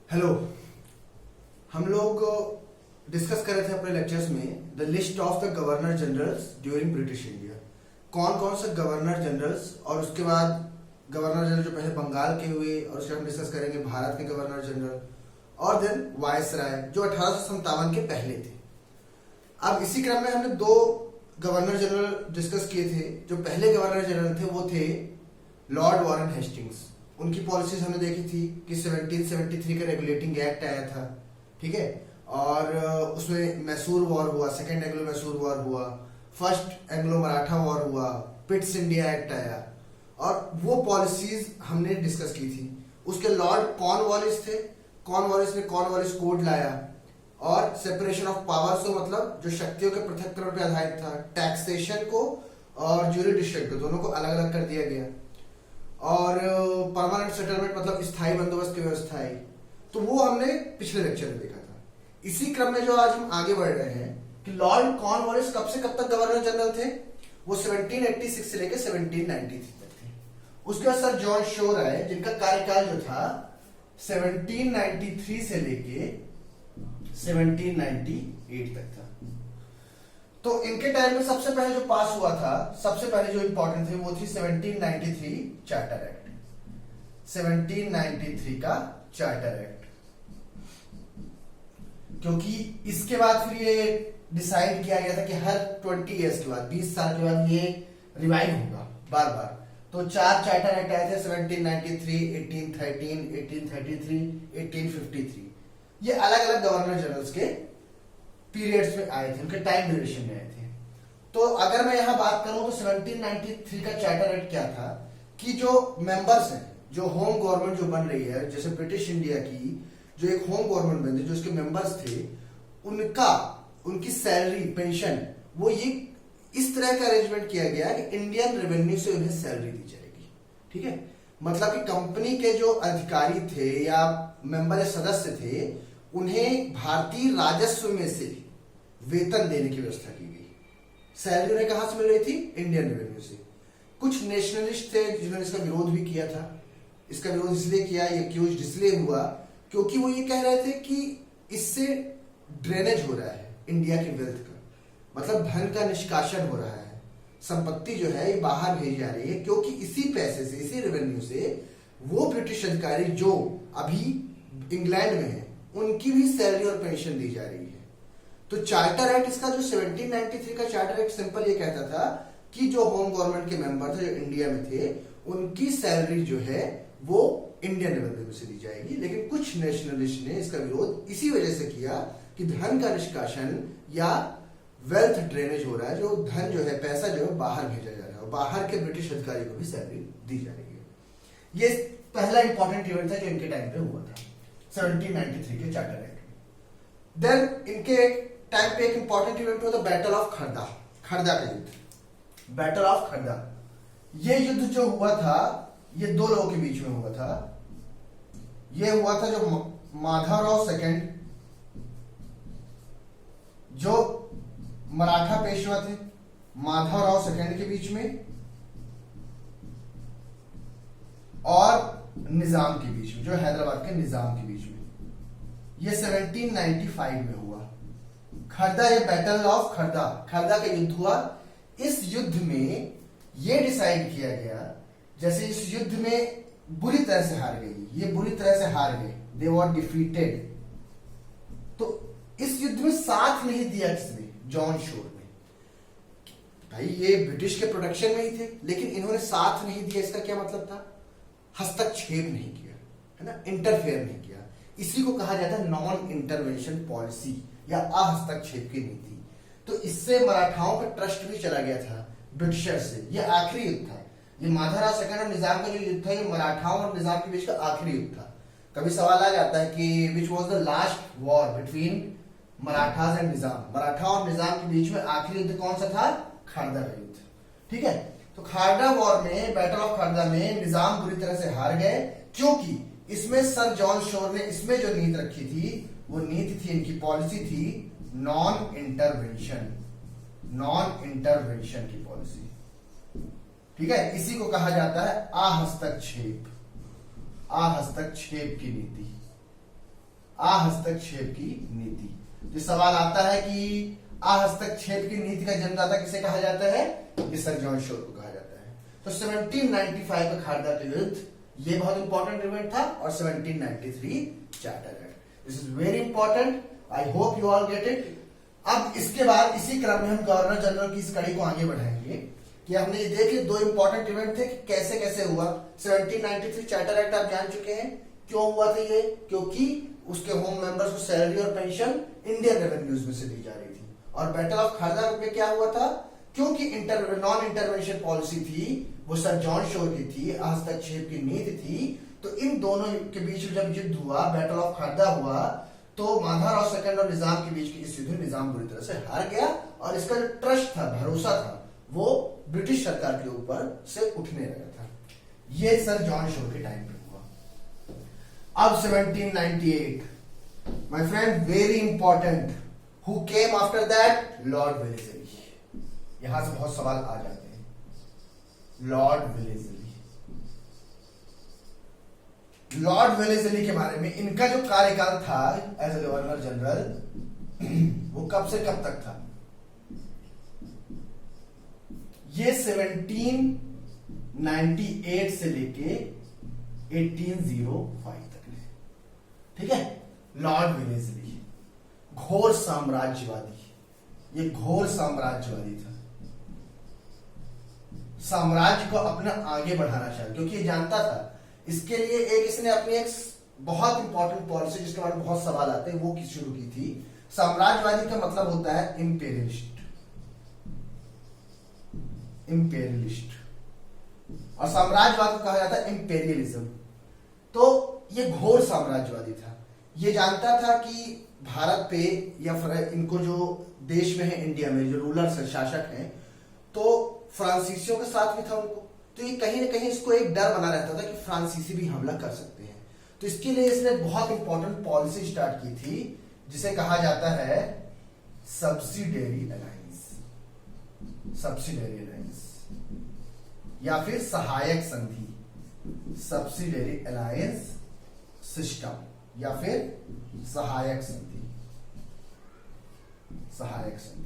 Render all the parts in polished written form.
Hello. हम लोग discuss कर रहे थे अपने लेक्चर्स में the list of the governor generals during British India. कौन कौन से गवर्नर जनरल्स, और उसके बाद गवर्नर जनरल जो पहले बंगाल के हुए, और उसके बाद हम डिस्कस करेंगे भारत के गवर्नर जनरल, और देन वायसराय जो 1857 के पहले थे। अब इसी क्रम में हमने दो गवर्नर जनरल डिस्कस किए थे। जो पहले गवर्नर जनरल थे वो थे लॉर्ड वॉरेन हेस्टिंग्स। उनकी पॉलिसीज हमने देखी थी कि 1773 का रेगुलेटिंग एक्ट आया था, ठीक है, और उसमें मैसूर वॉर हुआ, सेकेंड एंग्लो मैसूर वॉर हुआ, फर्स्ट एंग्लो मराठा वॉर हुआ, पिट्स इंडिया एक्ट आया, और वो पॉलिसीज हमने डिस्कस की थी। उसके लॉर्ड कॉर्नवालिस थे। कॉर्नवालिस ने कॉर्नवालिस कोड लाया, और सेपरेशन ऑफ पावर्स को मतलब जो शक्तियों के पृथक्करण पर आधारित था, टैक्सेशन को और ज्यूरिडिक्शन को दोनों को अलग अलग कर दिया गया, और परमानेंट सेटलमेंट मतलब स्थायी बंदोबस्त की व्यवस्था आई। तो वो हमने पिछले लेक्चर में देखा था। इसी क्रम में जो आज हम आगे बढ़ रहे हैं कि लॉर्ड कॉर्नवालिस कब से कब तक गवर्नर जनरल थे, वो 1786 से लेकर 1793 तक थे। उसके बाद सर जॉन शोर आए, जिनका कार्यकाल जो था 1793 से लेके 1798 तक था। तो इनके टाइम में सबसे पहले जो पास हुआ था, सबसे पहले जो इंपॉर्टेंट थे वो थी 1793 चार्टर एक्ट। 1793 का चार्टर एक्ट, क्योंकि इसके बाद फिर ये डिसाइड किया गया था कि हर 20 इयर्स के बाद, 20 साल के बाद ये रिवाइव होगा बार बार। तो चार चार्टर एक्ट आए थे 1793, 1813, 1833, 1853। ये अलग अलग गवर्नर जनरल्स के पीरियड्स में आए थे, उनके टाइम ड्यूरेशन में आए थे। तो अगर मैं यहां बात करूं तो 1793 का चार्टर एक्ट क्या था कि जो मेंबर्स हैं, जो होम गवर्नमेंट जो बन रही है, जैसे ब्रिटिश इंडिया की जो एक होम गवर्नमेंट बनी, जो उसके मेंबर्स थे, उनकी सैलरी पेंशन वो ये इस तरह का अरेंजमेंट किया गया कि इंडियन रेवेन्यू से उन्हें सैलरी दी जाएगी, ठीक है। मतलब कि कंपनी के जो अधिकारी थे या मेंबर या सदस्य थे, उन्हें भारतीय राजस्व में से वेतन देने की व्यवस्था की गई। सैलरी उन्हें कहां से मिल रही थी? इंडियन रेवेन्यू से। कुछ नेशनलिस्ट थे जिन्होंने इसका विरोध भी किया था। इसका विरोध इसलिए किया, ये एक्यूज्ड इसलिए हुआ क्योंकि वो ये कह रहे थे कि इससे ड्रेनेज हो रहा है इंडिया की वेल्थ का, मतलब धन का निष्कासन हो रहा है, संपत्ति जो है ये बाहर भेजी जा रही है, क्योंकि इसी पैसे से, इसी रेवेन्यू से वो ब्रिटिश अधिकारी जो अभी इंग्लैंड में है, उनकी भी सैलरी और पेंशन दी जा रही है। तो चार्टर एक्ट इसका जो 1793 का चार्टर एक्ट सिंपल ये कहता था कि जो होम गवर्नमेंट के मेंबर थे, जो इंडिया में थे, उनकी सैलरी जो है वो इंडियन रेवेन्यू से दी जाएगी। लेकिन कुछ नेशनलिस्ट ने इसका विरोध इसी वजह से किया कि धन का निष्कासन या वेल्थ ड्रेनेज हो रहा है, जो धन जो है, पैसा जो है बाहर भेजा जा रहा है, और बाहर के ब्रिटिश अधिकारी को भी सैलरी दी जा रही है। ये पहला इंपॉर्टेंट इवेंट था जो इनके टाइम पे हुआ था 1793 के चार्टर एक्ट। देन इनके टाइम पे एक इंपॉर्टेंट इवेंट हुआ था बैटल ऑफ खरदा, खरदा का युद्ध, बैटल ऑफ खरदा। ये युद्ध जो हुआ था ये दो लोगों के बीच में हुआ था। ये हुआ था जो माधवराव सेकंड, जो मराठा पेशवा थे, माधवराव सेकंड के बीच में, और निजाम के बीच में, जो हैदराबाद के निजाम के बीच में। ये 1795 में हुआ खरदा, ये बैटल ऑफ खरदा, खरदा का युद्ध हुआ। इस युद्ध में ये डिसाइड किया गया, जैसे इस युद्ध में बुरी तरह से हार गई, ये बुरी तरह से हार गए, दे वर डिफीटेड। तो इस युद्ध में साथ नहीं दिया किसने? जॉन शोर ने। भाई ये ब्रिटिश के प्रोटेक्शन में ही थे, लेकिन इन्होंने साथ नहीं दिया। इसका क्या मतलब था? हस्तक्षेप नहीं किया, है ना, इंटरफेयर नहीं किया। इसी को कहा जाता है नॉन इंटरवेंशन पॉलिसी या अहस्तक्षेप की नीति। तो इससे मराठाओं का ट्रस्ट भी चला गया था ब्रिटिशर से। यह आखिरी युद्ध था, ये माधवराव सेकंड और निजाम का जो युद्ध था, ये मराठाओं और निजाम के बीच का आखिरी युद्ध था। कभी सवाल आ जाता है कि which was the last war between Marathas and Nizam, Maratha और निजाम के बीच में आखिरी युद्ध कौन सा था? खारदा का युद्ध, ठीक है। तो खारदा वॉर में, बैटल ऑफ खारदा में निजाम बुरी तरह से हार गए, क्योंकि इसमें सर जॉन शोर ने इसमें जो नीति रखी थी, वो नीति थी, इनकी पॉलिसी थी नॉन इंटरवेंशन, नॉन इंटरवेंशन की पॉलिसी, ठीक है। इसी को कहा जाता है अहस्तक्षेप, अहस्तक्षेप की नीति। अहस्तक्षेप की नीति। तो सवाल आता है कि अहस्तक्षेप की नीति का जन्मदाता किसे कहा जाता है? ये सर जॉन शोर को कहा जाता है। तो 1795 का खारदा का युद्ध ये बहुत इंपॉर्टेंट इवेंट था, और 1793 charter act. This is very important, I hope you all get it. अब इसके बाद इसी क्रम में हम गवर्नर जनरल की इस कड़ी को आगे बढ़ाएंगे कि हमने ये देखे दो इंपॉर्टेंट इवेंट थे कि कैसे कैसे हुआ। 1793 चार्टर एक्ट आप जान चुके हैं क्यों हुआ था ये, क्योंकि उसके होम मेंबर्स को सैलरी और पेंशन इंडियन रेवेन्यूज में से दी जा रही थी। और बैटल ऑफ खारदा में क्या हुआ था? क्योंकि नॉन इंटरवेंशन पॉलिसी थी, वो सर जॉन शोर की थी, हस्तक्षेप की नीति थी। तो इन दोनों के बीच में जब युद्ध हुआ, बैटल ऑफ खारदा हुआ, तो माधवराव सेकंड और निजाम के बीच की युद्ध निजाम बुरी तरह से हार गया, और इसका जो ट्रस्ट था, भरोसा था, वो ब्रिटिश सरकार के ऊपर से उठने लगा था। ये सर जॉन शोर के टाइम पे हुआ। अब 1798, my friend, very important, who came after that? Lord Wellesley. यहां से बहुत सवाल आ जाते हैं। लॉर्ड वेलेस्ली, लॉर्ड वेलेस्ली के बारे में, इनका जो कार्यकाल था एज ए गवर्नर जनरल, वो कब से कब तक था? ये 1798 से लेके 1805 तक है, ठीक है। लॉर्ड वेलेस्ली घोर साम्राज्यवादी, ये घोर साम्राज्यवादी था, साम्राज्य को अपना आगे बढ़ाना चाहिए, क्योंकि ये जानता था इसके लिए इसने अपनी एक बहुत इंपॉर्टेंट पॉलिसी, जिसके बारे में बहुत सवाल आते हैं, वो शुरू की थी। साम्राज्यवादी का मतलब होता है इंपेरियलिस्ट, इंपेरियलिस्ट, और साम्राज्यवाद को कहा जाता है इंपेरियलिज्म। तो ये घोर साम्राज्यवादी था। ये जानता था कि भारत पे या इनको जो देश में है, इंडिया में जो रूलर्स है, शासक हैं, तो फ्रांसीसियों के साथ भी था उनको। तो ये कहीं ना कहीं इसको एक डर बना रहता था कि फ्रांसीसी भी हमला कर सकते हैं। तो इसके लिए इसने बहुत इंपॉर्टेंट पॉलिसी स्टार्ट की थी, जिसे कहा जाता है सब्सिडियरी अलायंस, सब्सिडियरी अलायंस या फिर सहायक संधि, सब्सिडियरी अलायंस सिस्टम या फिर सहायक संधि, सहायक संधि।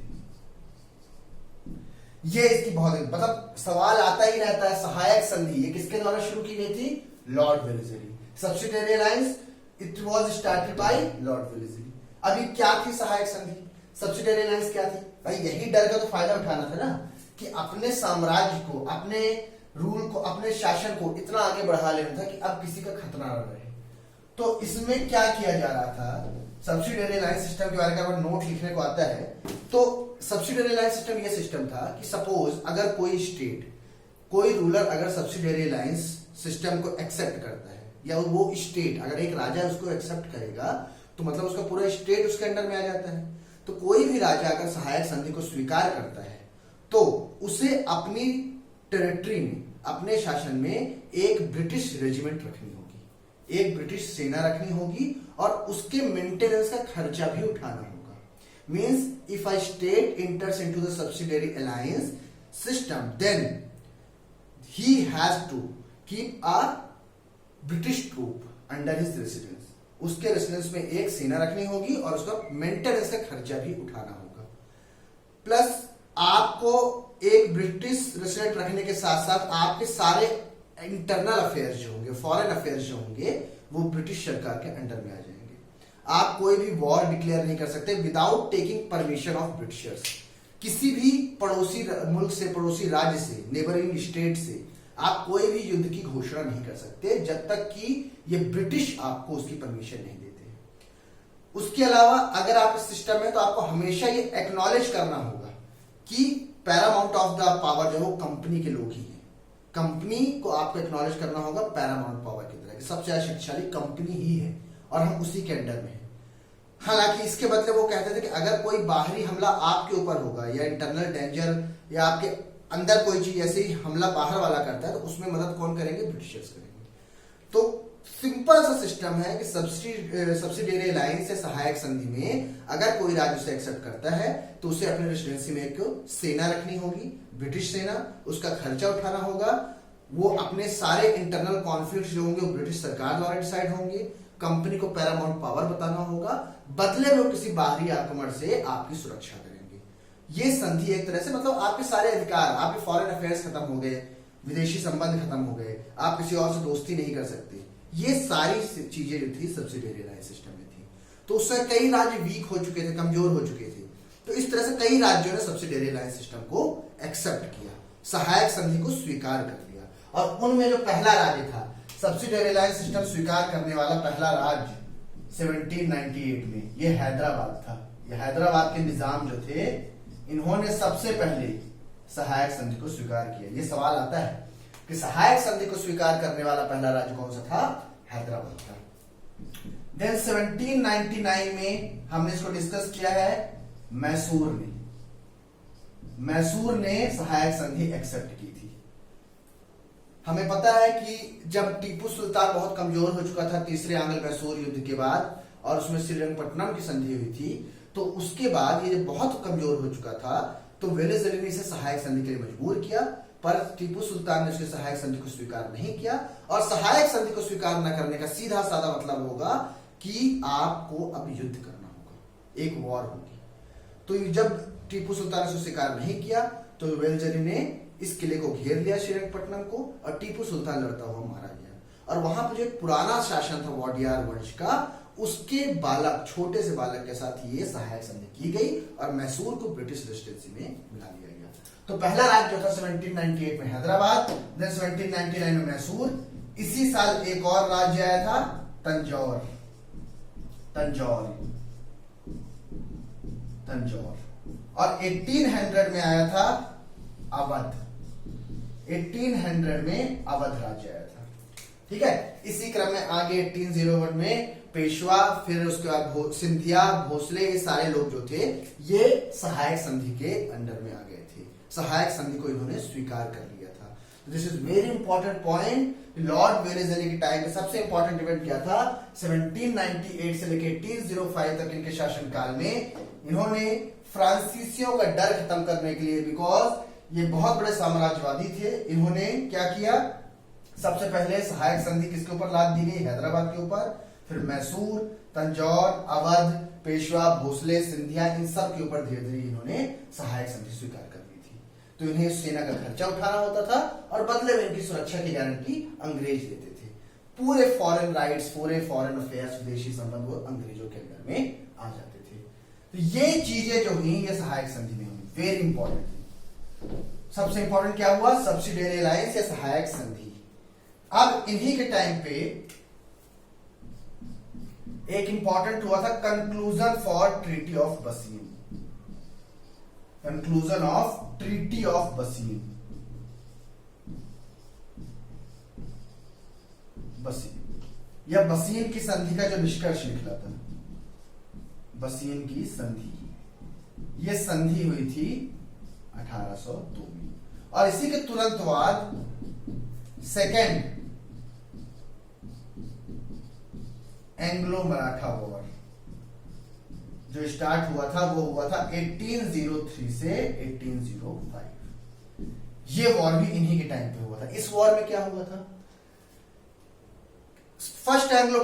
ये इसकी बहुत मतलब सवाल आता ही रहता है। सहायक संधि ये किसके द्वारा शुरू की गई थी? Lord Wellesley. Subsidiary alliance it was started by Lord Wellesley. अभी क्या थी सहायक संधि? सब्सिडियरी अलायंस क्या थी? भाई यही डर का तो फायदा उठाना था ना, कि अपने साम्राज्य को, अपने रूल को, अपने शासन को इतना आगे बढ़ा लेना था कि अब किसी का खतरा न रहे। तो इसमें क्या किया जा रहा था? सब्सिडियरी अलायंस सिस्टम के बारे में अगर नोट लिखने को आता है, तो सब्सिडियरी अलायंस सिस्टम ये सिस्टम था कि सपोज अगर कोई स्टेट, कोई रूलर अगर सब्सिडियरी अलायंस सिस्टम को एक्सेप्ट करता है, या वो स्टेट अगर एक राजा उसको एक्सेप्ट करेगा, तो मतलब उसका पूरा स्टेट उसके अंडर में आ जाता है। तो कोई भी राजा अगर सहायक संधि को स्वीकार करता है, तो उसे अपनी टेरिटरी में, अपने शासन में एक ब्रिटिश रेजिमेंट रखनी होगी, एक ब्रिटिश सेना रखनी होगी, और उसके मेंटेनेंस का खर्चा भी उठाना होगा। Means if a state enters into the subsidiary alliance system, then he has to keep a British troop under his residence. उसके रेसिडेंस में एक सेना रखनी होगी और उसका मेंटेनेंस का खर्चा भी उठाना होगा। प्लस आपको एक ब्रिटिश रेसिडेंट रखने के साथ साथ आपके सारे इंटरनल अफेयर्स जो होंगे, फॉरेन अफेयर्स जो होंगे, वो ब्रिटिश सरकार के अंडर में आ जाएंगे। आप कोई भी वॉर डिक्लेयर नहीं कर सकते without taking permission of Britishers. किसी भी पड़ोसी मुल्क से, पड़ोसी राज्य से, नेबरिंग स्टेट से आप कोई भी युद्ध की घोषणा नहीं कर सकते जब तक कि ये ब्रिटिश आपको उसकी परमिशन नहीं देते। उसके अलावा अगर आप इस सिस्टम में, तो आपको हमेशा ये एक्नॉलेज करना होगा कि पैरामाउंट ऑफ द पावर जो वो कंपनी के लोग ही हैं। कंपनी को आपको एक्नॉलेज करना होगा पैरामाउंट पावर की तरह, सबसे ज्यादा शक्तिशाली कंपनी ही है और हम उसी के अंडर में हैं। हालांकि इसके बदले वो कहते थे कि अगर कोई बाहरी हमला आपके ऊपर होगा, या इंटरनल डेंजर, या आपके अंदर कोई चीज ऐसे ही हमला बाहर वाला करता है, तो उसमें मदद कौन करेंगे? ब्रिटिशर्स करेंगे। तो सिंपल सा सिस्टम है कि सब्सिडियरी अलायंस या सहायक संधि में अगर कोई राज्य उसे एक्सेप्ट करता है, तो उसे अपने रेसिडेंसी में एक सेना रखनी होगी, ब्रिटिश सेना, उसका खर्चा उठाना होगा, वो अपने सारे इंटरनल कॉन्फ्लिक्ट जो होंगे वो ब्रिटिश सरकार द्वारा डिसाइड होंगे, कंपनी को पैरामाउंट पावर बताना होगा, बदले में वो किसी बाहरी आक्रमण से आपकी सुरक्षा करेंगे। ये संधि एक तरह से मतलब आपके सारे अधिकार, आपके फॉरेन अफेयर्स खत्म हो गए, विदेशी संबंध खत्म हो गए, आप किसी और से दोस्ती नहीं कर सकते, ये सारी चीजें जो थी सब्सिडियरी अलायंस सिस्टम में थी। तो उससे कई राज्य वीक हो चुके थे, कमजोर हो चुके थे। तो इस तरह से कई राज्यों ने सब्सिडियरी अलायंस सिस्टम को एक्सेप्ट किया, सहायक संधि को स्वीकार कर लिया। और उनमें जो पहला राज्य था सब्सिडियरी अलायंस सिस्टम स्वीकार करने वाला पहला राज्य 1798 में ये हैदराबाद था। ये हैदराबाद के निजाम जो थे इन्होंने सबसे पहले सहायक संधि को स्वीकार किया। ये सवाल आता है कि सहायक संधि को स्वीकार करने वाला पहला राज्य कौन सा था? हैदराबाद था। देन 1799 में हमने इसको डिस्कस किया है, मैसूर ने सहायक संधि एक्सेप्ट की थी। हमें पता है कि जब टीपू सुल्तान बहुत कमजोर हो चुका था तीसरे आंग्ल मैसूर युद्ध के बाद, और उसमें श्रीरंगपट्टनम की संधि हुई थी, तो उसके बाद ये बहुत कमजोर हो चुका था, तो वेलेज़ली ने इसे सहायक संधि के लिए मजबूर किया, पर टीपू सुल्तान ने उसके सहायक संधि को स्वीकार नहीं किया। और सहायक संधि को स्वीकार न करने का सीधा साधा मतलब होगा कि आपको अब युद्ध करना होगा, एक वॉर होगी। तो जब टीपू सुल्तान ने स्वीकार नहीं किया तो वेलेज़ली ने इस किले को घेर लिया श्रीरंगपट्टनम को, और टीपू सुल्तान लड़ता हुआ मारा गया। और वहां पर जो एक पुराना शासन था वॉडियार वंश का, उसके बालक, छोटे से बालक के साथ ये सहायक संधि की गई और मैसूर को ब्रिटिश रेजिडेंसी में मिला लिया गया। तो पहला राज्य जो था 1798 में हैदराबाद, देन 1799 में मैसूर। इसी साल एक और राज्य आया था तंजौर, और 1800 में आया था अवध। 1800 में अवध राज्य आया था। ठीक है, इसी क्रम में आगे 1801 में पेशवा, फिर उसके बाद सिंधिया, भोसले, ये सारे लोग जो थे ये सहायक संधि के अंडर में आ गए थे। सहायक संधि को इन्होंने स्वीकार कर लिया था। This is very important point. Lord Wellesley के टाइम पे सबसे इंपॉर्टेंट इवेंट क्या था? 1798 से लेकर 1805 तक इनके शासनकाल में इन्होंने फ्रांसीसियों का डर खत्म करने के लिए, बिकॉज ये बहुत बड़े साम्राज्यवादी थे, इन्होंने क्या किया? सबसे पहले सहायक संधि किसके ऊपर लाद दी गई? हैदराबाद के ऊपर। फिर मैसूर, तंजौर, अवध, पेशवा, भोसले, सिंधिया, इन सब के ऊपर धीरे धीरे इन्होंने सहायक संधि स्वीकार कर ली थी। तो इन्हें सेना का खर्चा उठाना होता था और बदले में इनकी सुरक्षा की गारंटी अंग्रेज देते थे। पूरे फॉरेन राइट्स, पूरे फॉरेन अफेयर्स, विदेशी संबंध वो अंग्रेजों के अंडर में आ जाते थे। तो ये चीजें जो हुई ये सहायक संधि में हुई, वेरी इंपॉर्टेंट। सबसे इंपॉर्टेंट क्या हुआ? सब्सिडियरी अलायंस या सहायक संधि। अब इन्हीं के टाइम पे एक इंपॉर्टेंट हुआ था कंक्लूजन फॉर ट्रीटी ऑफ बसीन। कंक्लूजन ऑफ ट्रीटी ऑफ बसीन। या बसीन की संधि का जो निष्कर्ष निकला था, बसीन की संधि, यह संधि हुई थी 1802 में। और इसी के तुरंत बाद सेकेंड एंग्लो मराठा वॉर जो स्टार्ट हुआ था वो हुआ था 1803 से 1805। ये वॉर भी इन्हीं के टाइम पे हुआ था। इस वॉर में क्या हुआ था? फर्स्ट एंग्लो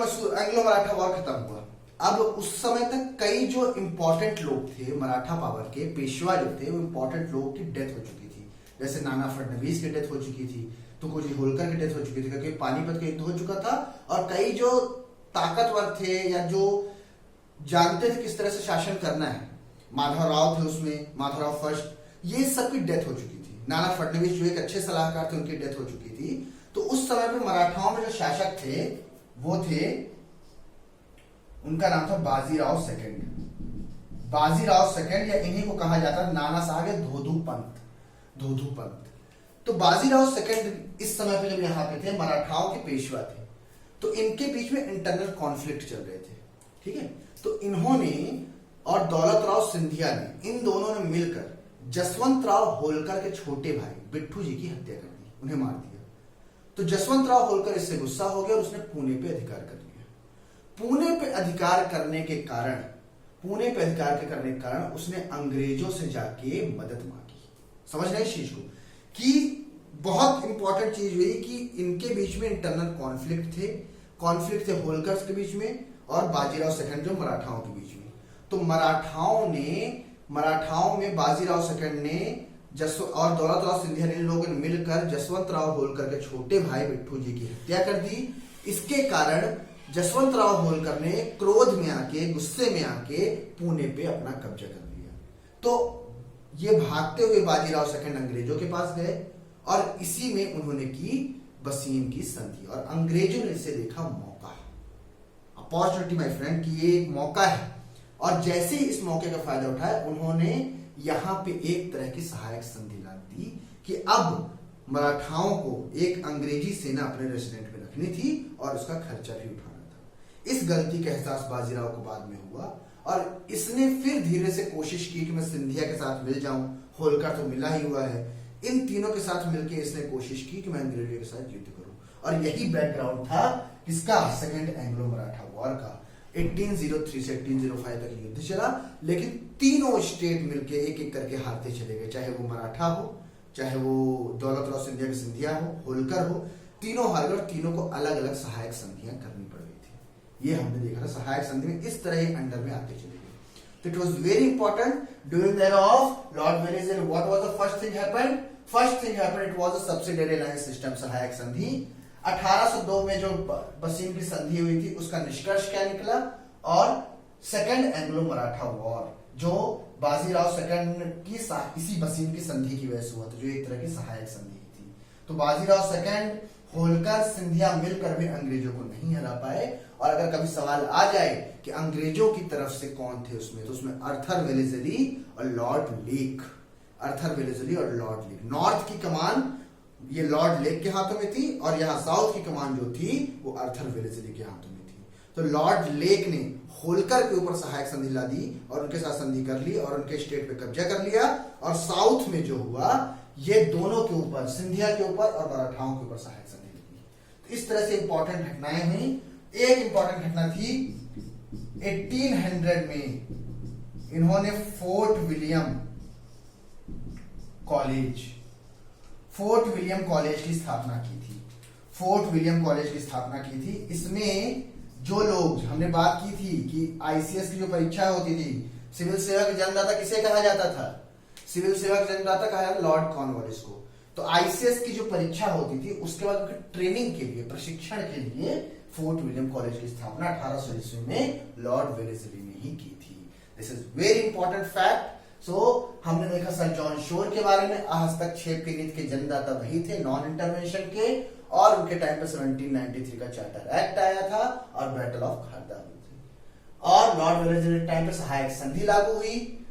मराठा वॉर खत्म हुआ। अब उस समय तक कई जो इंपॉर्टेंट लोग थे मराठा पावर के, पेशवा जो थे, वो इंपॉर्टेंट लोगों की डेथ हो चुकी थी। जैसे नाना फडणवीस की डेथ हो चुकी थी, तुकोजी होलकर की डेथ हो चुकी थी, क्योंकि पानीपत का युद्ध हो चुका था। और कई जो ताकतवर थे या जो जानते थे किस तरह से शासन करना है, माधवराव थे उसमें, माधवराव फर्स्ट, ये सब की डेथ हो चुकी थी। नाना फडणवीस जो एक अच्छे सलाहकार थे, उनकी डेथ हो चुकी थी। तो उस समय पे मराठाओं में जो शासक थे वो थे, उनका नाम था बाजीराव सेकंड। बाजीराव सेकंड, या इन्हीं को कहा जाता है नाना साहब धोधू पंत। तो बाजीराव सेकंड इस समय पे जब यहाँ पे थे, मराठाओं के पेशवा थे, तो इनके बीच में इंटरनल कॉन्फ्लिक्ट चल रहे थे। ठीक है, तो इन्होंने और दौलत राव सिंधिया ने, इन दोनों ने मिलकर जसवंत राव होलकर के छोटे भाई बिट्ठू जी की हत्या कर दी, उन्हें मार दिया। तो जसवंत राव होलकर इससे गुस्सा हो गया और उसने पुणे पे अधिकार कर लिया। पुणे पे अधिकार करने के कारण उसने अंग्रेजों से जाके मदद मांगी। समझ रहे इस चीज को कि बहुत इंपॉर्टेंट चीज हुई कि इनके बीच में इंटरनल कॉन्फ्लिक्ट थे होलकर्स के बीच में और बाजीराव सेकंड जो मराठाओं के बीच में। तो मराठाओं में बाजीराव सेकंड ने और दौलतराव सिंधिया ने लोगों ने मिलकर जसवंत राव होलकर के छोटे भाई बिट्टू जी की हत्या कर दी। इसके कारण जसवंत राव होलकर ने क्रोध में आके, गुस्से में आके पुणे पे अपना कब्जा कर लिया। तो ये भागते हुए बाजीराव सेकंड अंग्रेजों के पास गए और इसी में उन्होंने की बसीम की संधि, और अंग्रेजों ने इसे देखा मौका, अपॉर्चुनिटी माय फ्रेंड, कि ये एक मौका है। और जैसे ही इस मौके का फायदा उठाया, उन्होंने यहां पे एक तरह की सहायक संधि ला दी कि अब मराठाओं को एक अंग्रेजी सेना अपने रेजिडेंट में रखनी थी और उसका खर्चा भी उठाना था। इस गलती का एहसास बाजीराव को बाद में हुआ और इसने फिर धीरे से कोशिश की कि मैं सिंधिया के साथ मिल जाऊं, होलकर तो मिला ही हुआ है, इन तीनों के साथ मिलकर इसने कोशिश की कि मैं अंग्रेजों के साथ युद्ध करूं। और यही बैकग्राउंड था किसका, सेकंड एंग्लो मराठा वॉर का। 1803 से 1805 तक युद्ध चला, लेकिन तीनों स्टेट मिलके एक एक करके हारते चले गए, चाहे वो मराठा हो, चाहे वो दौलतराव सिंधिया के सिंधिया हो, होलकर हो, तीनों हार गए और तीनों को अलग अलग सहायक संधियां करनी पड़ गई थी। ये हमने देखा था, सहायक संधि में इस तरह ही अंडर में आते चले गए। तो it was very important during the era of Lord Wellesley. What was the first thing happened? First thing happened, it was a subsidiary alliance system, सहायक संधि। 1802 में जो बसीम की संधि हुई थी उसका निष्कर्ष क्या निकला, और सेकंड एंग्लो मराठा वॉर जो बाजीराव सेकंड की इसी बसीम की संधि की वजह से हुआ था, जो एक तरह की सहायक संधि थी। तो बाजीराव सेकंड, होलकर, सिंधिया मिलकर भी अंग्रेजों को नहीं हरा पाए। और अगर कभी सवाल आ जाए कि अंग्रेजों की तरफ से कौन थे उसमें, तो उसमें आर्थर वेलेस्ली और लॉर्ड लेक, आर्थर वेलेस्ली और लॉर्ड लेक। नॉर्थ की कमान ये लॉर्ड लेक के हाथों में थी और यहाँ साउथ की कमान जो थी वो आर्थर वेलेस्ली के हाथों में थी। तो लॉर्ड लेक ने होलकर के ऊपर सहायक संधि ला दी और उनके साथ संधि कर ली और उनके स्टेट पे कब्जा कर लिया। और साउथ में जो हुआ, ये दोनों के ऊपर, सिंधिया के ऊपर और मराठाओं के ऊपर सहायक संधि लगी। तो इस तरह से इंपॉर्टेंट घटनाएं हुई। एक इंपॉर्टेंट घटना थी 1800 में इन्होंने फोर्ट विलियम कॉलेज की स्थापना की थी। फोर्ट विलियम कॉलेज की स्थापना की थी। इसमें जो लोग, हमने बात की थी कि आईसीएस की जो परीक्षा होती थी, सिविल सेवक जन्मदाता किसे कहा जाता था? सिविल सेवक जन्मदाता कहा जाता लॉर्ड कॉर्नवालिस को। तो आईसीएस की जो परीक्षा होती थी उसके बाद ट्रेनिंग के लिए, प्रशिक्षण के लिए फोर्ट विलियम कॉलेज की स्थापना 1800 ईस्वी में लॉर्ड वेलेस्ली ने ही की थी। This is very important fact. So हमने देखा सर जॉन शोर के बारे में, हस्तक्षेप की नीति के जन्मदाता वही थे, नॉन इंटरवेंशन के, और उनके टाइम पे 1793 का चार्टर एक्ट आया था और बैटल ऑफ खारदा हुई थी। और लॉर्ड वेलेस्ली के टाइम पे सहायक संधि लागू हुई,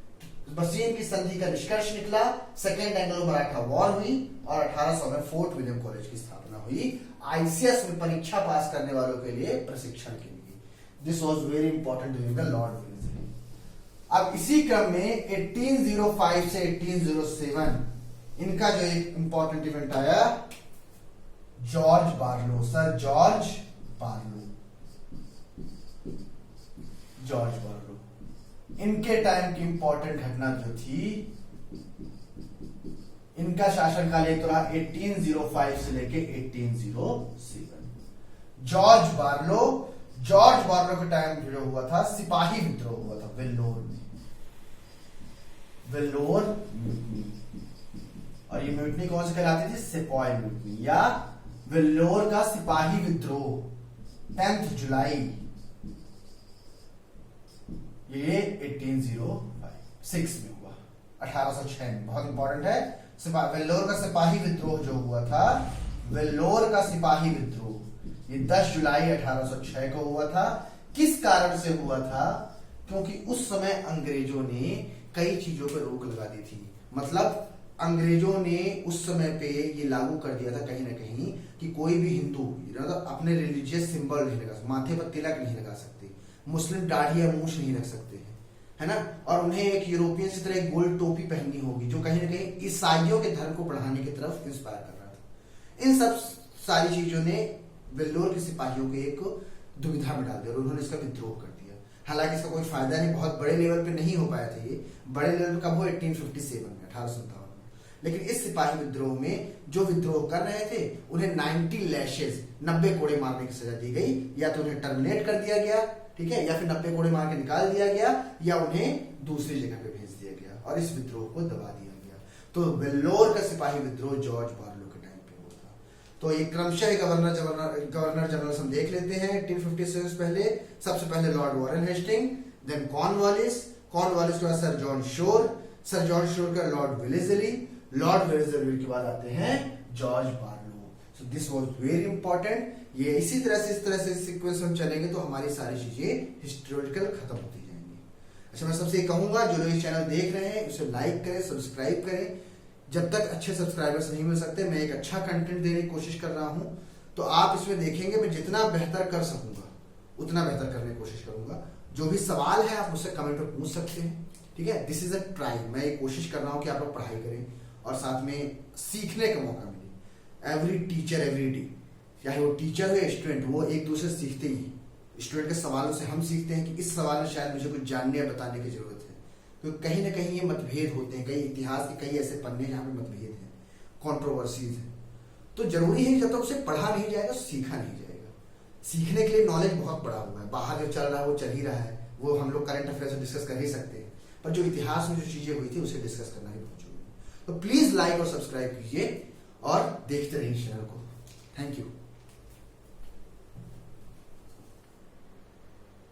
बसीम की संधि का निष्कर्ष निकला, सेकेंड एंग्लो मराठा वॉर हुई और 1800 में फोर्ट विलियम कॉलेज की स्थापना हुई आईसीएस में परीक्षा पास करने वालों के लिए प्रशिक्षण के लिए। This was very important during the Lord Wellesley. अब इसी क्रम में 1805 से 1807 इनका जो एक इंपॉर्टेंट इवेंट आया, George Barlow, sir George Barlow, इनके टाइम की इंपॉर्टेंट घटना जो थी, इनका शासनकाल एक तो रहा 1805 से लेके 1807। जॉर्ज बार्लो के टाइम जो हुआ था, सिपाही विद्रोह हुआ था वेल्लोर में, वेल्लोर म्यूटनी। और ये म्यूटनी कौन से कहलाती थी? सेपॉय म्यूटनी या वेल्लोर का सिपाही विद्रोह 10 जुलाई ये 1806 में हुआ, 1806 में। बहुत इंपॉर्टेंट है। वेल्लोर का सिपाही विद्रोह जो हुआ था, वेल्लोर का सिपाही विद्रोह ये 10 जुलाई 1806 को हुआ था। किस कारण से हुआ था? क्योंकि उस समय अंग्रेजों ने कई चीजों पर रोक लगा दी थी। मतलब अंग्रेजों ने उस समय पे ये लागू कर दिया था कहीं ना कहीं कि कोई भी हिंदू अपने रिलीजियस सिंबल नहीं लगा सकते, माथे पर तिलक नहीं लगा सकते, मुस्लिम दाढ़ी या मूछ नहीं रख सकते हैं, है ना। और उन्हें एक यूरोपियन की तरह एक गोल टोपी पहननी होगी, जो कहीं ना कहीं ईसाइयों के धर्म को बढ़ाने की तरफ इंस्पायर कर रहा था। इन सब सारी चीजों ने वेल्लोर के सिपाहियों को एक दुविधा में डाल दिया और उन्होंने इसका विद्रोह कर दिया। हालांकि इसका कोई फायदा नहीं, बहुत बड़े लेवल पे नहीं हो पाया था ये। बड़े लेवल पे कब हुआ? 1857 में, 1857 में। लेकिन इस सिपाही विद्रोह में जो विद्रोह कर रहे थे उन्हें 90 लैशेज 90 कोड़े मारने की सजा दी गई, या तो उन्हें टर्मिनेट कर दिया गया, ठीक है, या फिर 90 कोड़े मार के निकाल दिया गया, या उन्हें दूसरी जगह पे भेज दिया गया और इस विद्रोह को दबा दिया गया। तो वेल्लोर का सिपाही विद्रोह जॉर्ज बार्लो के टाइम पे हुआ था। तो ये क्रमशः गवर्नर जनरल हम देख लेते हैं 1856 से पहले। सबसे पहले Lord Warren Hastings, then Cornwallis के बाद सर जॉन शोर का लॉर्ड वेलेस्ली के बाद आते हैं George Barlow. So this was very important. ये इस तरह से सीक्वेंस में चलेंगे तो हमारी सारी चीजें हिस्टोरिकल खत्म होती जाएंगी। अच्छा, मैं सबसे कहूंगा जो लोग इस चैनल देख रहे हैं उसे लाइक करें, सब्सक्राइब करें। जब तक अच्छे सब्सक्राइबर्स नहीं मिल सकते, मैं एक अच्छा कंटेंट देने की कोशिश कर रहा हूं, तो आप इसमें देखेंगे मैं जितना बेहतर कर सकूंगा उतना बेहतर करने की कोशिश करूंगा। जो भी सवाल है आप मुझसे कमेंट में पूछ सकते हैं, ठीक है। दिस इज अ ट्राई, मैं ये कोशिश कर रहा हूं कि आप लोग पढ़ाई करें और साथ में सीखने का मौका मिले। एवरी टीचर एवरी डे, चाहे वो टीचर हो या स्टूडेंट, वो एक दूसरे से सीखते ही। स्टूडेंट के सवालों से हम सीखते हैं कि इस सवाल में शायद मुझे कुछ जानने या बताने की जरूरत है, क्योंकि कहीं ना कहीं ये मतभेद होते हैं, कई इतिहास के कई ऐसे पन्ने जहाँ पे मतभेद हैं, कॉन्ट्रोवर्सीज हैं। तो जरूरी है कि जब तक उसे पढ़ा नहीं जाएगा सीखा नहीं जाएगा। सीखने के लिए नॉलेज बहुत बड़ा हुआ है, बाहर जो चल रहा है वो चल ही रहा है, वो हम लोग करंट अफेयर्स डिस्कस कर ही सकते हैं, पर जो इतिहास में जो चीजें हुई थी उसे डिस्कस करना ही बहुत जरूरी है। तो प्लीज लाइक और सब्सक्राइब कीजिए और देखते रहिए चैनल को। Thank you.